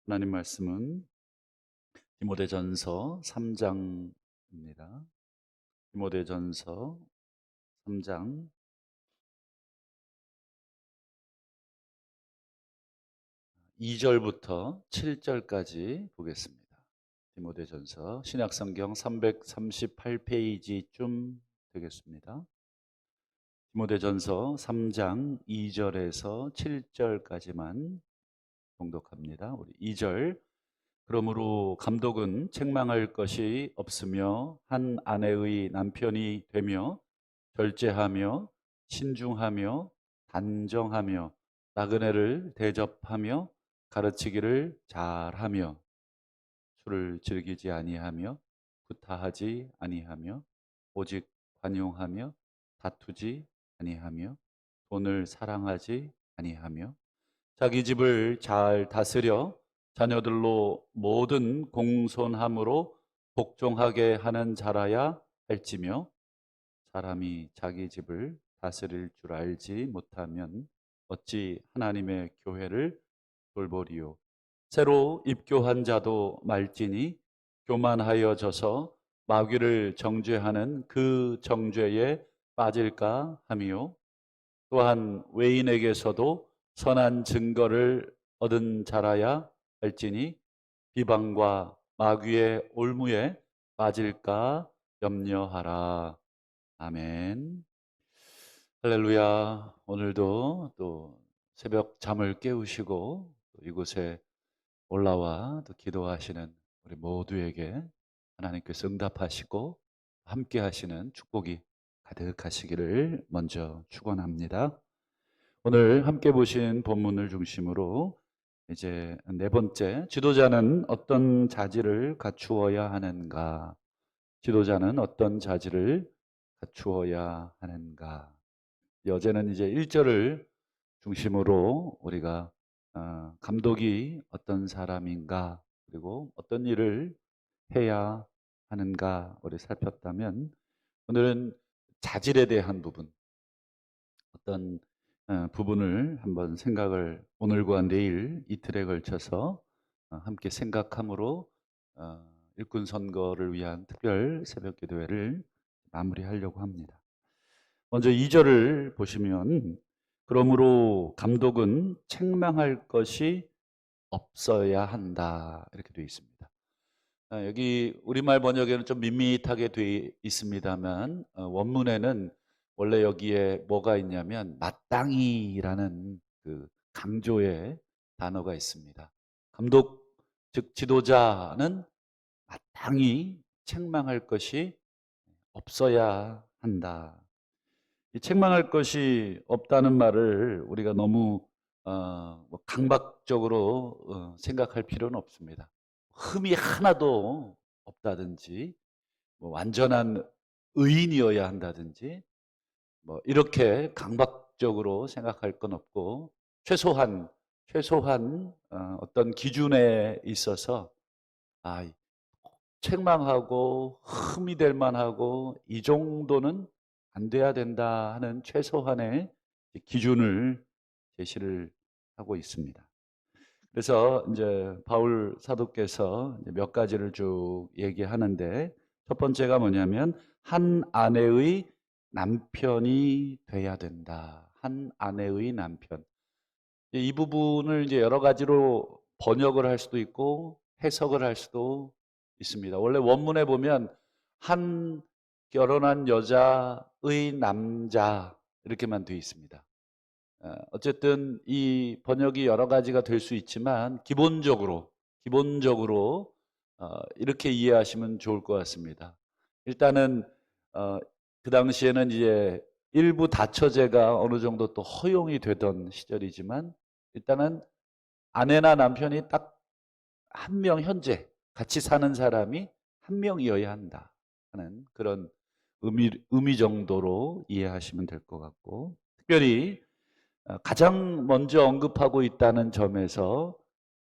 하나님 말씀은 디모데전서 3장입니다. 디모데전서 3장 2절부터 7절까지 보겠습니다. 디모데전서 신약성경 338페이지쯤 되겠습니다. 디모데전서 3장 2절에서 7절까지만 봉독합니다. 우리 2절. 그러므로 감독은 책망할 것이 없으며 한 아내의 남편이 되며 절제하며 신중하며 단정하며 나그네를 대접하며 가르치기를 잘하며 술을 즐기지 아니하며 구타하지 아니하며 오직 관용하며 다투지 아니하며 돈을 사랑하지 아니하며 자기 집을 잘 다스려 자녀들로 모든 공손함으로 복종하게 하는 자라야 할지며 사람이 자기 집을 다스릴 줄 알지 못하면 어찌 하나님의 교회를 돌보리요. 새로 입교한 자도 말지니 교만하여져서 마귀를 정죄하는 그 정죄에 빠질까 하며 또한 외인에게서도 선한 증거를 얻은 자라야 할지니 비방과 마귀의 올무에 빠질까 염려하라. 아멘. 할렐루야. 오늘도 또 새벽 잠을 깨우시고 또 이곳에 올라와 또 기도하시는 우리 모두에게 하나님께서 응답하시고 함께 하시는 축복이 가득하시기를 먼저 축원합니다. 오늘 함께 보신 본문을 중심으로 이제 네 번째, 지도자는 어떤 자질을 갖추어야 하는가? 지도자는 어떤 자질을 갖추어야 하는가? 어제는 이제 1절을 중심으로 우리가 감독이 어떤 사람인가, 그리고 어떤 일을 해야 하는가 우리 살폈다면, 오늘은 자질에 대한 부분, 어떤 부분을 한번 생각을 오늘과 내일 이틀에 걸쳐서 함께 생각함으로 일꾼 선거를 위한 특별 새벽 기도회를 마무리하려고 합니다. 먼저 2절을 보시면 그러므로 감독은 책망할 것이 없어야 한다 이렇게 되어 있습니다. 여기 우리말 번역에는 좀 밋밋하게 되어 있습니다만 원문에는 원래 여기에 뭐가 있냐면 마땅히라는 그 강조의 단어가 있습니다. 감독 즉 지도자는 마땅히 책망할 것이 없어야 한다. 이 책망할 것이 없다는 말을 우리가 너무 뭐 강박적으로 생각할 필요는 없습니다. 흠이 하나도 없다든지, 뭐 완전한 의인이어야 한다든지, 뭐 이렇게 강박적으로 생각할 건 없고, 최소한 어떤 기준에 있어서 책망하고 흠이 될 만하고 이 정도는 안 돼야 된다 하는 최소한의 기준을 제시를 하고 있습니다. 그래서 이제 바울 사도께서 몇 가지를 쭉 얘기하는데, 첫 번째가 뭐냐면 한 아내의 남편이 돼야 된다. 한 아내의 남편. 이 부분을 이제 여러 가지로 번역을 할 수도 있고 해석을 할 수도 있습니다. 원래 원문에 보면 한 결혼한 여자의 남자 이렇게만 되어 있습니다. 어쨌든 이 번역이 여러 가지가 될 수 있지만 기본적으로 이렇게 이해하시면 좋을 것 같습니다. 일단은 그 당시에는 이제 일부 다처제가 어느 정도 또 허용이 되던 시절이지만, 일단은 아내나 남편이 딱 한 명, 현재 같이 사는 사람이 한 명이어야 한다 하는 그런 의미 정도로 이해하시면 될 것 같고, 특별히 가장 먼저 언급하고 있다는 점에서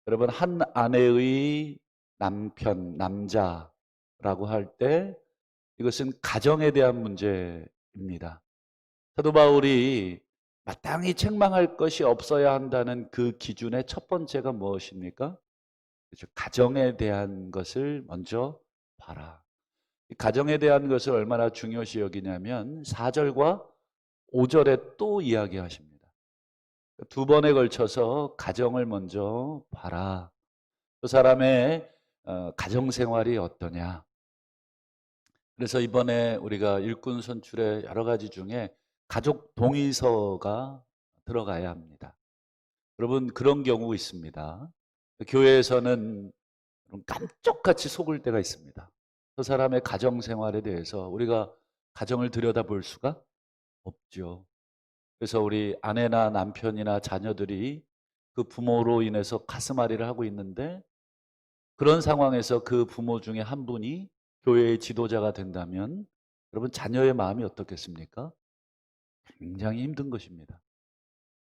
여러분 한 아내의 남편, 남자라고 할 때 이것은 가정에 대한 문제입니다. 사도 바울이 마땅히 책망할 것이 없어야 한다는 그 기준의 첫 번째가 무엇입니까? 그죠? 가정에 대한 것을 먼저 봐라. 이 가정에 대한 것을 얼마나 중요시 여기냐면 4절과 5절에 또 이야기하십니다. 두 번에 걸쳐서 가정을 먼저 봐라. 그 사람의 가정 생활이 어떠냐. 그래서 이번에 우리가 일꾼 선출의 여러 가지 중에 가족 동의서가 들어가야 합니다. 여러분 그런 경우 있습니다. 교회에서는 깜짝같이 속을 때가 있습니다. 그 사람의 가정 생활에 대해서 우리가 가정을 들여다볼 수가 없죠. 그래서 우리 아내나 남편이나 자녀들이 그 부모로 인해서 가슴앓이를 하고 있는데 그런 상황에서 그 부모 중에 한 분이 교회의 지도자가 된다면 여러분 자녀의 마음이 어떻겠습니까? 굉장히 힘든 것입니다.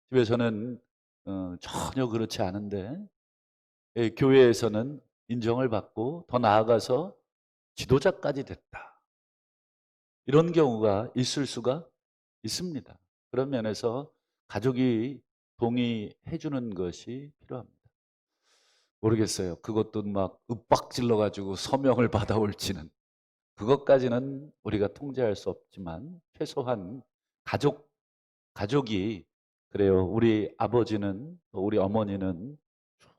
집에서는 전혀 그렇지 않은데 교회에서는 인정을 받고 더 나아가서 지도자까지 됐다. 이런 경우가 있을 수가 있습니다. 그런 면에서 가족이 동의해 주는 것이 필요합니다. 모르겠어요. 그것도 막 윽박질러 가지고 서명을 받아올지는 그것까지는 우리가 통제할 수 없지만 최소한 가족이 그래요. 우리 아버지는 우리 어머니는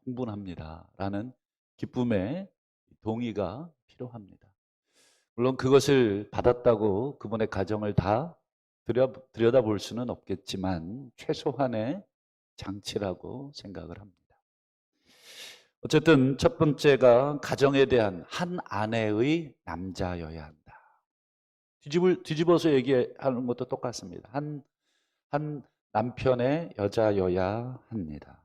충분합니다라는 기쁨의 동의가 필요합니다. 물론 그것을 받았다고 그분의 가정을 다 들여다볼 수는 없겠지만 최소한의 장치라고 생각을 합니다. 어쨌든 첫 번째가 가정에 대한 한 아내의 남자여야 한다. 뒤집어서 얘기하는 것도 똑같습니다. 한 남편의 여자여야 합니다.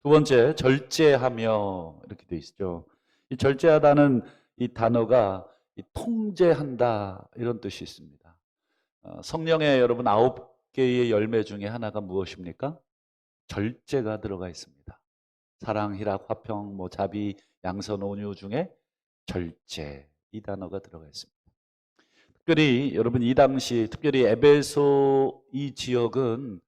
두 번째, 절제하며 이렇게 돼 있죠. 이 절제하다는 이 단어가 이 통제한다 이런 뜻이 있습니다. 성령의 여러분 9개의 열매 중에 하나가 무엇입니까? 절제가 들어가 있습니다. 사랑, 희락, 화평, 자비, 양선, 온유 중에 절제 이 단어가 들어가 있습니다. 특별히 여러분 이 당시 특별히 에베소 이 지역은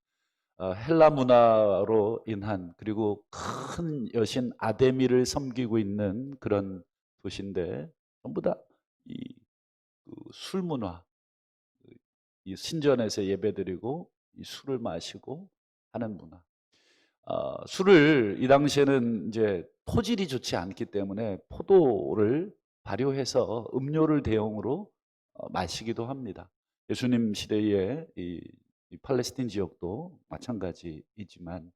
헬라 문화로 인한 그리고 큰 여신 아데미를 섬기고 있는 그런 도시인데 전부 다 이 술 문화, 이 신전에서 예배드리고 이 술을 마시고 하는 문화. 술을 이 당시에는 이제 토질이 좋지 않기 때문에 포도를 발효해서 음료를 대용으로 마시기도 합니다. 예수님 시대의 이 팔레스틴 지역도 마찬가지이지만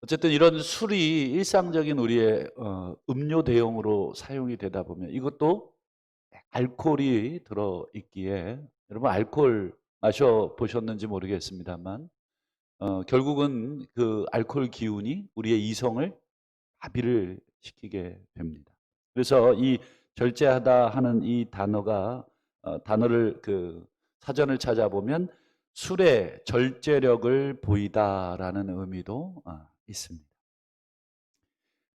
어쨌든 이런 술이 일상적인 우리의 음료 대용으로 사용이 되다 보면 이것도 알코올이 들어있기에 여러분 알코올 마셔 보셨는지 모르겠습니다만 결국은 그 알코올 기운이 우리의 이성을 마비를 시키게 됩니다. 그래서 이 절제하다 하는 이 단어를 그 사전을 찾아보면 술의 절제력을 보이다라는 의미도 있습니다.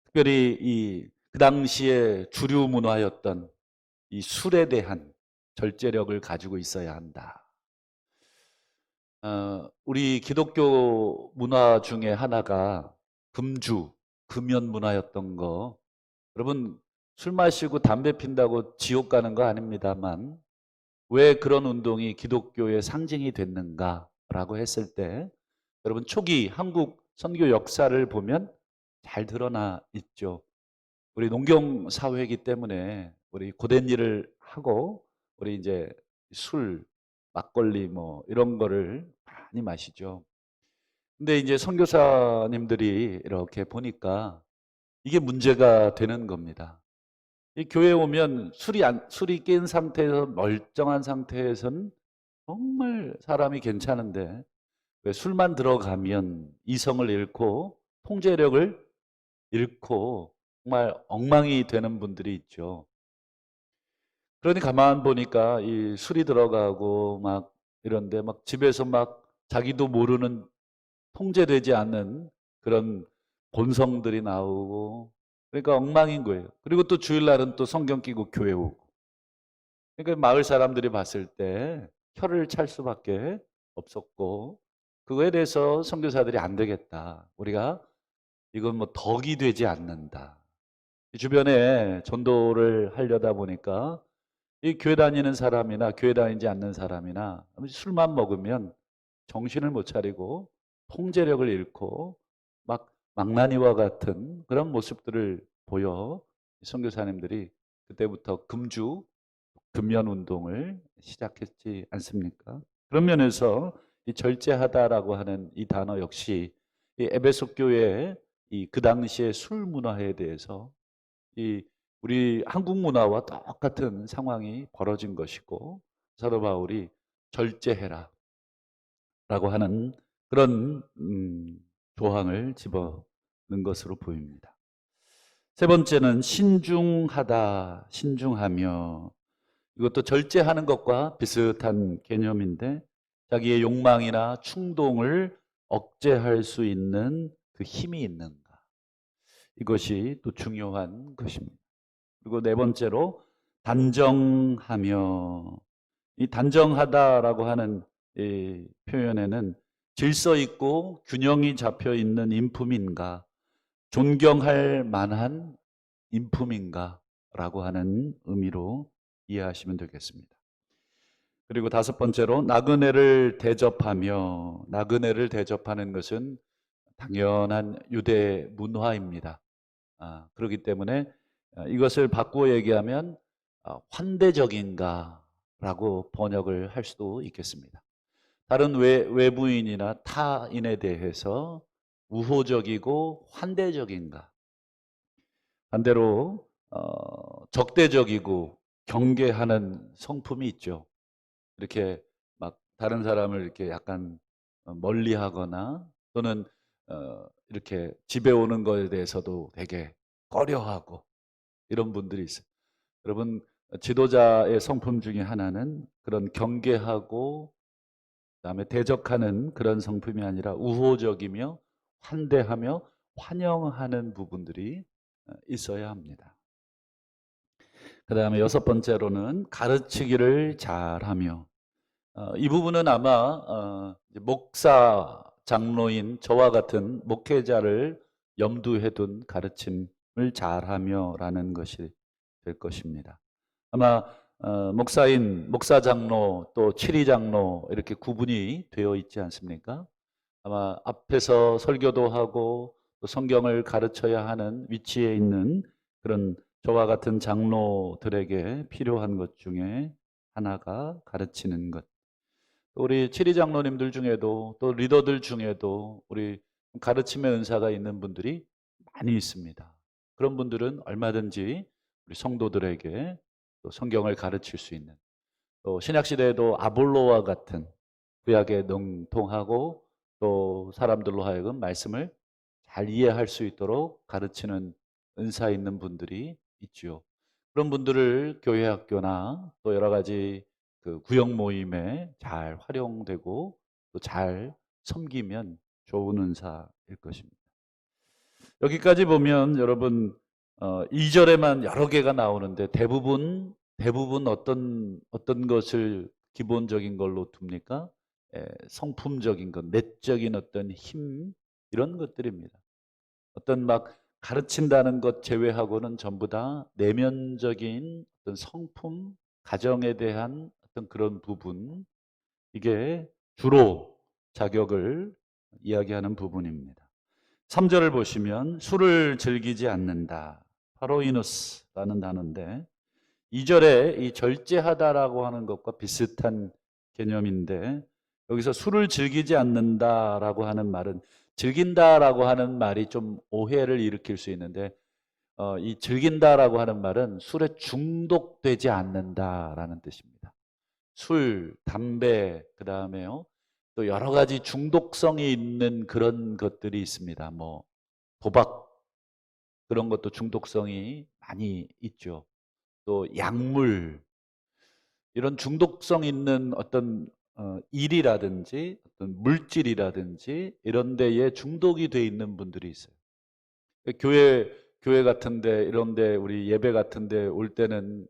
특별히 그 당시에 주류 문화였던 이 술에 대한 절제력을 가지고 있어야 한다. 우리 기독교 문화 중에 하나가 금연 문화였던 거. 여러분, 술 마시고 담배 핀다고 지옥 가는 거 아닙니다만, 왜 그런 운동이 기독교의 상징이 됐는가라고 했을 때, 여러분, 초기 한국 선교 역사를 보면 잘 드러나 있죠. 우리 농경 사회이기 때문에 우리 고된 일을 하고, 우리 이제 술, 막걸리 이런 거를 많이 마시죠. 근데 이제 선교사님들이 이렇게 보니까 이게 문제가 되는 겁니다. 이 교회에 오면 술이 깬 상태에서 멀쩡한 상태에서는 정말 사람이 괜찮은데 왜 술만 들어가면 이성을 잃고 통제력을 잃고 정말 엉망이 되는 분들이 있죠. 그러니 가만 보니까 이 술이 들어가고 막 이런데 막 집에서 막 자기도 모르는 통제되지 않는 그런 본성들이 나오고 그러니까 엉망인 거예요. 그리고 또 주일날은 또 성경 끼고 교회 오고. 그러니까 마을 사람들이 봤을 때 혀를 찰 수밖에 없었고 그거에 대해서 선교사들이 안 되겠다. 우리가 이건 덕이 되지 않는다. 주변에 전도를 하려다 보니까 이 교회 다니는 사람이나 교회 다니지 않는 사람이나 술만 먹으면 정신을 못 차리고 통제력을 잃고 막 망나니와 같은 그런 모습들을 보여 선교사님들이 그때부터 금면 운동을 시작했지 않습니까? 그런 면에서 이 절제하다라고 하는 이 단어 역시 이 에베소 교회의 이 그 당시의 술 문화에 대해서 이 우리 한국 문화와 똑같은 상황이 벌어진 것이고 사도 바울이 절제해라라고 하는 그런 조항을 집어넣은 것으로 보입니다. 세 번째는 신중하다, 신중하며 이것도 절제하는 것과 비슷한 개념인데 자기의 욕망이나 충동을 억제할 수 있는 그 힘이 있는가. 이것이 또 중요한 것입니다. 그리고 네 번째로 단정하며 이 단정하다라고 하는 이 표현에는 질서 있고 균형이 잡혀 있는 인품인가, 존경할 만한 인품인가라고 하는 의미로 이해하시면 되겠습니다. 그리고 다섯 번째로 나그네를 대접하며 나그네를 대접하는 것은 당연한 유대 문화입니다. 그렇기 때문에 이것을 바꾸어 얘기하면 환대적인가라고 번역을 할 수도 있겠습니다. 다른 외부인이나 타인에 대해서 우호적이고 환대적인가. 반대로 적대적이고 경계하는 성품이 있죠. 이렇게 막 다른 사람을 이렇게 약간 멀리하거나 또는 이렇게 집에 오는 것에 대해서도 되게 꺼려하고 이런 분들이 있어요. 여러분 지도자의 성품 중에 하나는 그런 경계하고 그다음에 대적하는 그런 성품이 아니라 우호적이며 환대하며 환영하는 부분들이 있어야 합니다. 그 다음에 여섯 번째로는 가르치기를 잘하며 이 부분은 아마 목사, 장로인 저와 같은 목회자를 염두에 둔 가르침을 잘하며 라는 것이 될 것입니다. 아마 목사인, 목사 장로 또 치리 장로 이렇게 구분이 되어 있지 않습니까? 아마 앞에서 설교도 하고 또 성경을 가르쳐야 하는 위치에 있는 그런 저와 같은 장로들에게 필요한 것 중에 하나가 가르치는 것. 우리 치리 장로님들 중에도 또 리더들 중에도 우리 가르침의 은사가 있는 분들이 많이 있습니다. 그런 분들은 얼마든지 우리 성도들에게 또 성경을 가르칠 수 있는 또 신약 시대에도 아볼로와 같은 구약에 능통하고 또 사람들로 하여금 말씀을 잘 이해할 수 있도록 가르치는 은사 있는 분들이 있지요. 그런 분들을 교회 학교나 또 여러 가지 그 구역 모임에 잘 활용되고 또 잘 섬기면 좋은 은사일 것입니다. 여기까지 보면 여러분 2절에만 여러 개가 나오는데 대부분 어떤 것을 기본적인 걸로 둡니까? 성품적인 것, 내적인 어떤 힘 이런 것들입니다. 어떤 막 가르친다는 것 제외하고는 전부 다 내면적인 어떤 성품, 가정에 대한 어떤 그런 부분 이게 주로 자격을 이야기하는 부분입니다. 3절을 보시면 술을 즐기지 않는다. 파로이누스라는 단어인데 2절에 이 절제하다라고 하는 것과 비슷한 개념인데 여기서 술을 즐기지 않는다라고 하는 말은 즐긴다라고 하는 말이 좀 오해를 일으킬 수 있는데 이 즐긴다라고 하는 말은 술에 중독되지 않는다라는 뜻입니다. 술, 담배, 그 다음에요. 또 여러 가지 중독성이 있는 그런 것들이 있습니다. 뭐 도박 그런 것도 중독성이 많이 있죠. 또 약물 이런 중독성 있는 어떤 일이라든지 어떤 물질이라든지 이런 데에 중독이 돼 있는 분들이 있어요. 교회 같은데 이런데 우리 예배 같은데 올 때는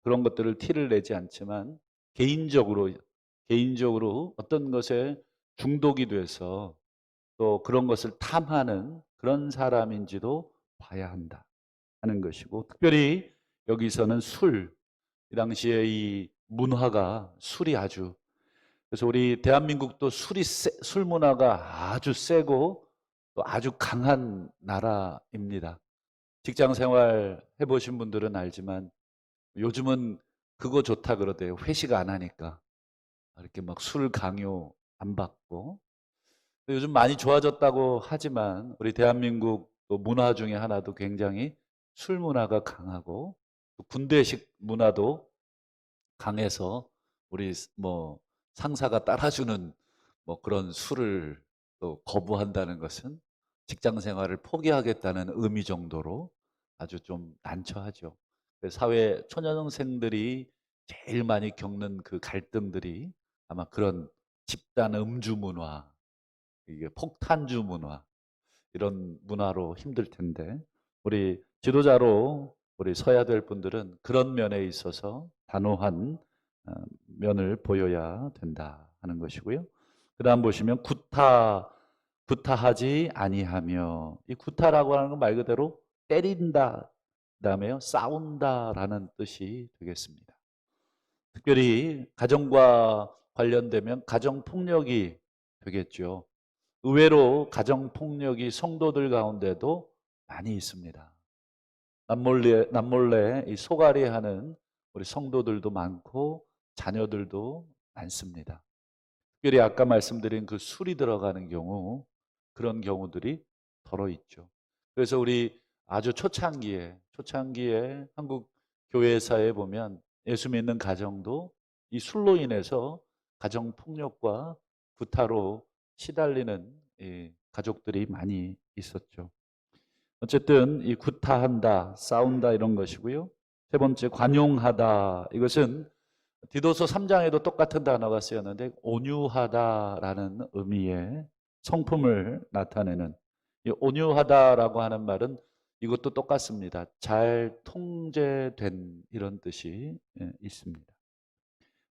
그런 것들을 티를 내지 않지만 개인적으로 어떤 것에 중독이 돼서 또 그런 것을 탐하는 그런 사람인지도 봐야 한다 하는 것이고, 특별히 여기서는 술, 이 당시에 이 문화가 술이 아주, 그래서 우리 대한민국도 술 문화가 아주 세고 또 아주 강한 나라입니다. 직장 생활 해보신 분들은 알지만 요즘은 그거 좋다 그러대요. 회식 안 하니까. 이렇게 막 술 강요 안 받고. 요즘 많이 좋아졌다고 하지만 우리 대한민국 또 문화 중에 하나도 굉장히 술 문화가 강하고, 또 군대식 문화도 강해서 우리 뭐 상사가 따라주는 뭐 그런 술을 또 거부한다는 것은 직장 생활을 포기하겠다는 의미 정도로 아주 좀 난처하죠. 사회 초년생들이 제일 많이 겪는 그 갈등들이 아마 그런 집단 음주 문화, 이게 폭탄주 문화, 이런 문화로 힘들 텐데, 우리 지도자로 우리 서야 될 분들은 그런 면에 있어서 단호한 어, 면을 보여야 된다 하는 것이고요. 그다음 보시면 구타하지 아니하며, 이 구타라고 하는 건 말 그대로 때린다, 그다음에요 싸운다라는 뜻이 되겠습니다. 특별히 가정과 관련되면 가정 폭력이 되겠죠. 의외로 가정 폭력이 성도들 가운데도 많이 있습니다. 남몰래 이 소갈이하는 우리 성도들도 많고 자녀들도 많습니다. 특별히 아까 말씀드린 그 술이 들어가는 경우, 그런 경우들이 더러 있죠. 그래서 우리 아주 초창기에 한국 교회사에 보면 예수 믿는 가정도 이 술로 인해서 가정 폭력과 구타로 시달리는 이 가족들이 많이 있었죠. 어쨌든 이 구타한다, 싸운다 이런 것이고요. 세 번째 관용하다. 이것은 디도서 3장에도 똑같은 단어가 쓰였는데 온유하다라는 의미의 성품을 나타내는, 이 온유하다라고 하는 말은 이것도 똑같습니다. 잘 통제된 이런 뜻이 있습니다.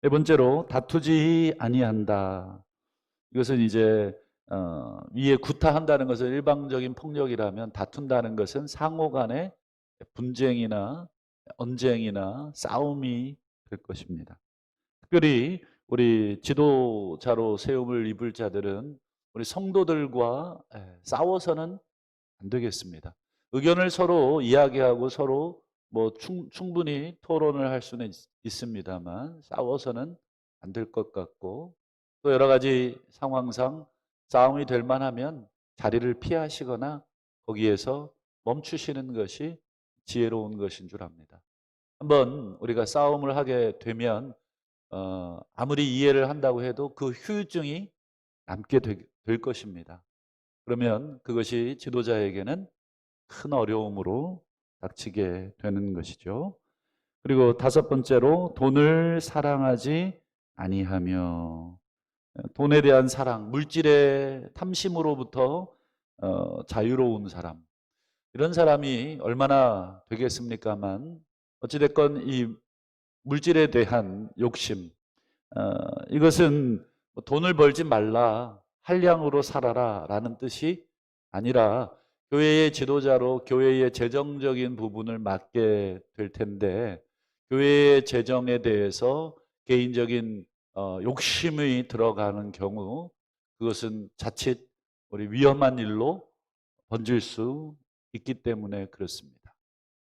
네 번째로 다투지 아니한다. 이것은 이제 위에 구타한다는 것은 일방적인 폭력이라면, 다툰다는 것은 상호간의 분쟁이나 언쟁이나 싸움이 될 것입니다. 특별히 우리 지도자로 세움을 입을 자들은 우리 성도들과 싸워서는 안 되겠습니다. 의견을 서로 이야기하고 서로 뭐 충분히 토론을 할 수는 있습니다만 싸워서는 안 될 것 같고, 또 여러 가지 상황상 싸움이 될 만하면 자리를 피하시거나 거기에서 멈추시는 것이 지혜로운 것인 줄 압니다. 한번 우리가 싸움을 하게 되면 아무리 이해를 한다고 해도 그 후유증이 남게 될 것입니다. 그러면 그것이 지도자에게는 큰 어려움으로 닥치게 되는 것이죠. 그리고 다섯 번째로 돈을 사랑하지 아니하며, 돈에 대한 사랑, 물질의 탐심으로부터 자유로운 사람, 이런 사람이 얼마나 되겠습니까만, 어찌됐건 이 물질에 대한 욕심, 이것은 뭐 돈을 벌지 말라, 한량으로 살아라 라는 뜻이 아니라, 교회의 지도자로 교회의 재정적인 부분을 맡게 될 텐데, 교회의 재정에 대해서 개인적인 욕심이 들어가는 경우, 그것은 자칫 우리 위험한 일로 번질 수 있기 때문에 그렇습니다.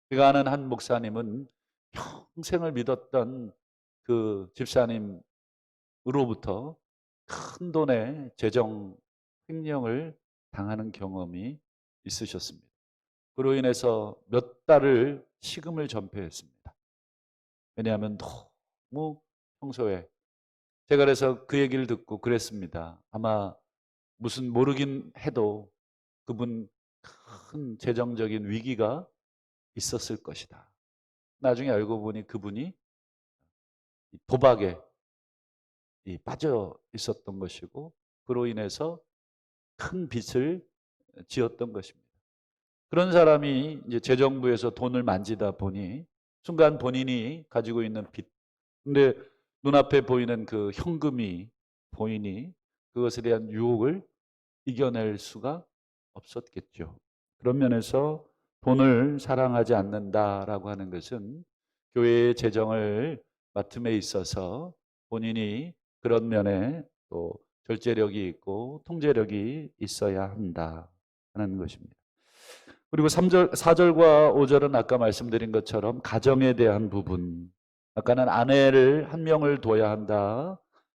제가 아는 한 목사님은 평생을 믿었던 그 집사님으로부터 큰 돈의 재정 횡령을 당하는 경험이 있으셨습니다. 그로 인해서 몇 달을 식음을 전폐했습니다. 왜냐하면 너무 평소에, 제가 그래서 그 얘기를 듣고 그랬습니다. 아마 무슨 모르긴 해도 그분 큰 재정적인 위기가 있었을 것이다. 나중에 알고 보니 그분이 도박에 빠져 있었던 것이고, 그로 인해서 큰 빚을 지었던 것입니다. 그런 사람이 이제 재정부에서 돈을 만지다 보니 순간 본인이 가지고 있는 빚, 근데 눈앞에 보이는 그 현금이 보이니 그것에 대한 유혹을 이겨낼 수가 없었겠죠. 그런 면에서 돈을 사랑하지 않는다라고 하는 것은 교회의 재정을 맡음에 있어서 본인이 그런 면에 또 절제력이 있고 통제력이 있어야 한다 하는 것입니다. 그리고 3절, 4절과 5절은 아까 말씀드린 것처럼 가정에 대한 부분. 아까는 아내를 한 명을 둬야 한다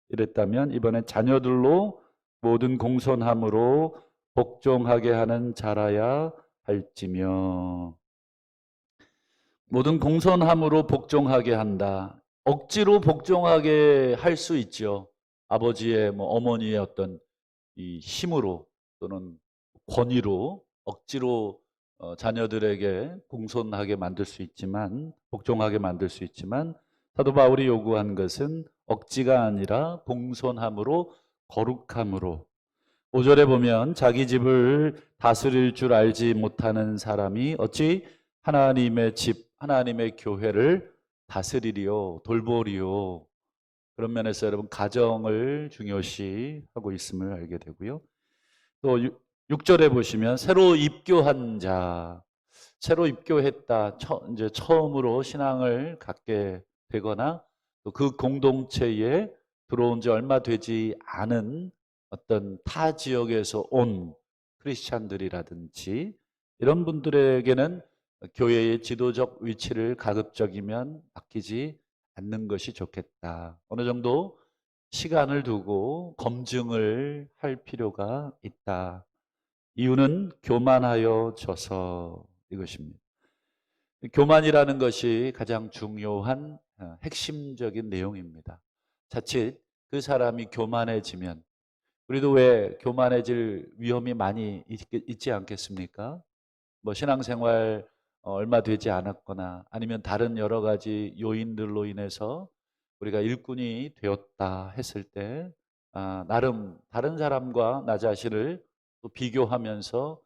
이랬다면 이번엔 자녀들로 모든 공손함으로 복종하게 하는 자라야 할지며, 모든 공손함으로 복종하게 한다. 억지로 복종하게 할 수 있죠. 아버지의 어머니의 어떤 이 힘으로 또는 권위로 억지로 자녀들에게 공손하게 만들 수 있지만, 복종하게 만들 수 있지만, 사도 바울이 요구한 것은 억지가 아니라 공손함으로, 거룩함으로. 5절에 보면 자기 집을 다스릴 줄 알지 못하는 사람이 어찌 하나님의 집, 하나님의 교회를 다스리리요, 돌보리요. 그런 면에서 여러분 가정을 중요시하고 있음을 알게 되고요. 또 6절에 보시면 새로 입교한 자, 새로 입교했다, 이제 처음으로 신앙을 갖게 되거나 또 그 공동체에 들어온 지 얼마 되지 않은 어떤 타 지역에서 온 크리스찬들이라든지 이런 분들에게는 교회의 지도적 위치를 가급적이면 맡기지 않는 것이 좋겠다. 어느 정도 시간을 두고 검증을 할 필요가 있다. 이유는 교만하여져서 이것입니다. 교만이라는 것이 가장 중요한 핵심적인 내용입니다. 자칫 그 사람이 교만해지면, 우리도 왜 교만해질 위험이 많이 있지 않겠습니까? 신앙생활 얼마 되지 않았거나 아니면 다른 여러 가지 요인들로 인해서 우리가 일꾼이 되었다 했을 때 나름 다른 사람과 나 자신을 또 비교하면서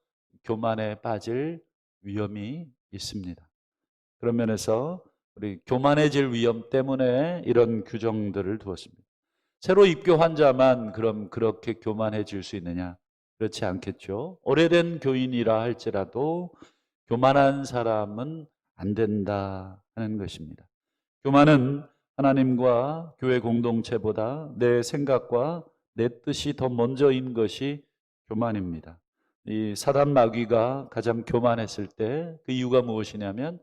교만에 빠질 위험이 있습니다. 그런 면에서 우리 교만해질 위험 때문에 이런 규정들을 두었습니다. 새로 입교한 자만 그럼 그렇게 교만해질 수 있느냐? 그렇지 않겠죠. 오래된 교인이라 할지라도 교만한 사람은 안 된다 하는 것입니다. 교만은 하나님과 교회 공동체보다 내 생각과 내 뜻이 더 먼저인 것이 교만입니다. 이 사단 마귀가 가장 교만했을 때 그 이유가 무엇이냐면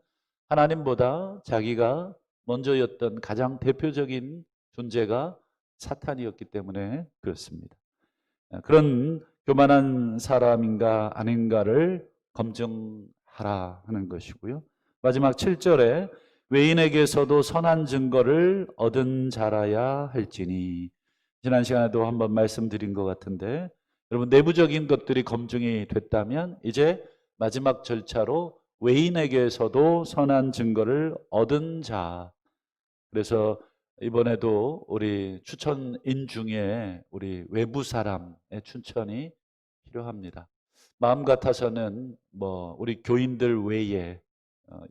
하나님보다 자기가 먼저였던 가장 대표적인 존재가 사탄이었기 때문에 그렇습니다. 그런 교만한 사람인가 아닌가를 검증하라 하는 것이고요. 마지막 7절에 외인에게서도 선한 증거를 얻은 자라야 할지니, 지난 시간에도 한번 말씀드린 것 같은데 여러분 내부적인 것들이 검증이 됐다면 이제 마지막 절차로 외인에게서도 선한 증거를 얻은 자. 그래서 이번에도 우리 추천인 중에 우리 외부 사람의 추천이 필요합니다. 마음 같아서는 우리 교인들 외에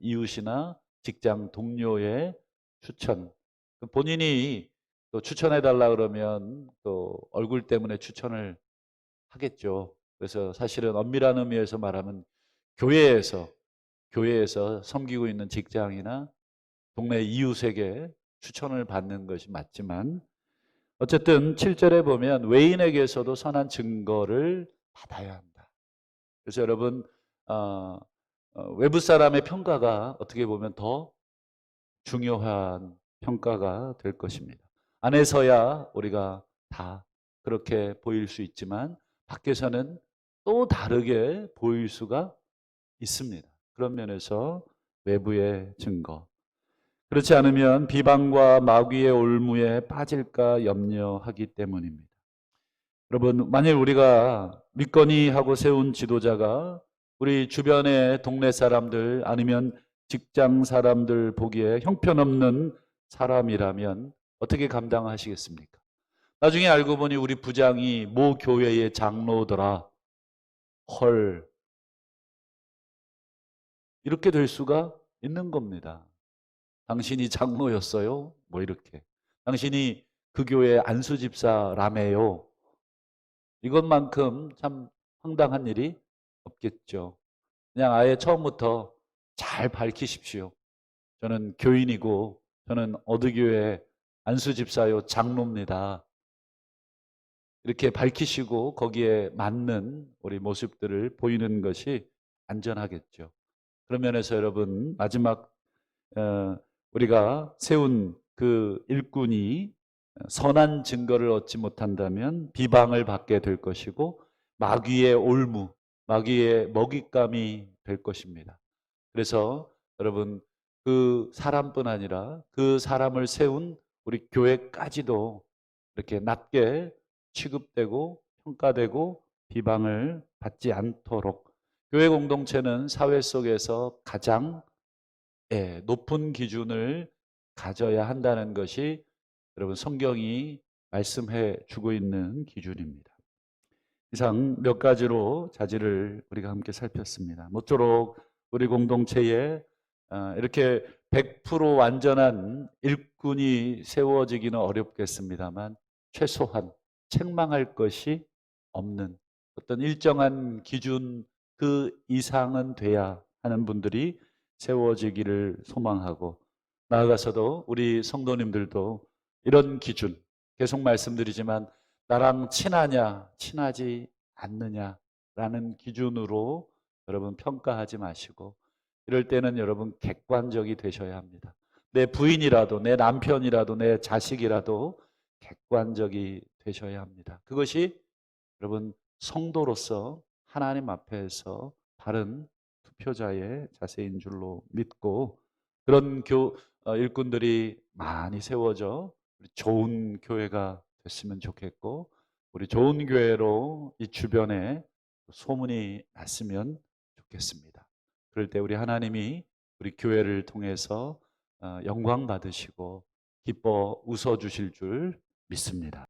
이웃이나 직장 동료의 추천, 본인이 또 추천해 달라 그러면 또 얼굴 때문에 추천을 하겠죠. 그래서 사실은 엄밀한 의미에서 말하면 교회에서 섬기고 있는 직장이나 동네 이웃에게 추천을 받는 것이 맞지만, 어쨌든 7절에 보면 외인에게서도 선한 증거를 받아야 한다. 그래서 여러분 외부 사람의 평가가 어떻게 보면 더 중요한 평가가 될 것입니다. 안에서야 우리가 다 그렇게 보일 수 있지만 밖에서는 또 다르게 보일 수가 있습니다. 그런 면에서 외부의 증거. 그렇지 않으면 비방과 마귀의 올무에 빠질까 염려하기 때문입니다. 여러분, 만일 우리가 믿거니 하고 세운 지도자가 우리 주변의 동네 사람들 아니면 직장 사람들 보기에 형편없는 사람이라면 어떻게 감당하시겠습니까? 나중에 알고 보니 우리 부장이 모 교회의 장로더라. 헐, 이렇게 될 수가 있는 겁니다. 당신이 장로였어요? 이렇게. 당신이 그 교회 안수집사라며요. 이것만큼 참 황당한 일이 없겠죠. 그냥 아예 처음부터 잘 밝히십시오. 저는 교인이고 저는 어드교회 안수집사요 장로입니다. 이렇게 밝히시고 거기에 맞는 우리 모습들을 보이는 것이 안전하겠죠. 그런 면에서 여러분 마지막 우리가 세운 그 일꾼이 선한 증거를 얻지 못한다면 비방을 받게 될 것이고 마귀의 올무, 마귀의 먹잇감이 될 것입니다. 그래서 여러분 그 사람뿐 아니라 그 사람을 세운 우리 교회까지도 이렇게 낮게 취급되고 평가되고 비방을 받지 않도록 교회 공동체는 사회 속에서 가장 높은 기준을 가져야 한다는 것이 여러분 성경이 말씀해 주고 있는 기준입니다. 이상 몇 가지로 자질을 우리가 함께 살폈습니다. 모쪼록 우리 공동체에 이렇게 100% 완전한 일꾼이 세워지기는 어렵겠습니다만 최소한 책망할 것이 없는 어떤 일정한 기준 그 이상은 돼야 하는 분들이 세워지기를 소망하고 나아가서도 우리 성도님들도 이런 기준 계속 말씀드리지만 나랑 친하냐 친하지 않느냐라는 기준으로 여러분 평가하지 마시고 이럴 때는 여러분 객관적이 되셔야 합니다. 내 부인이라도 내 남편이라도 내 자식이라도 객관적이 되셔야 합니다. 그것이 여러분 성도로서 하나님 앞에서 바른 투표자의 자세인 줄로 믿고 그런 일꾼들이 많이 세워져 우리 좋은 교회가 됐으면 좋겠고 우리 좋은 교회로 이 주변에 소문이 났으면 좋겠습니다. 그럴 때 우리 하나님이 우리 교회를 통해서 영광 받으시고 기뻐 웃어 주실 줄 믿습니다.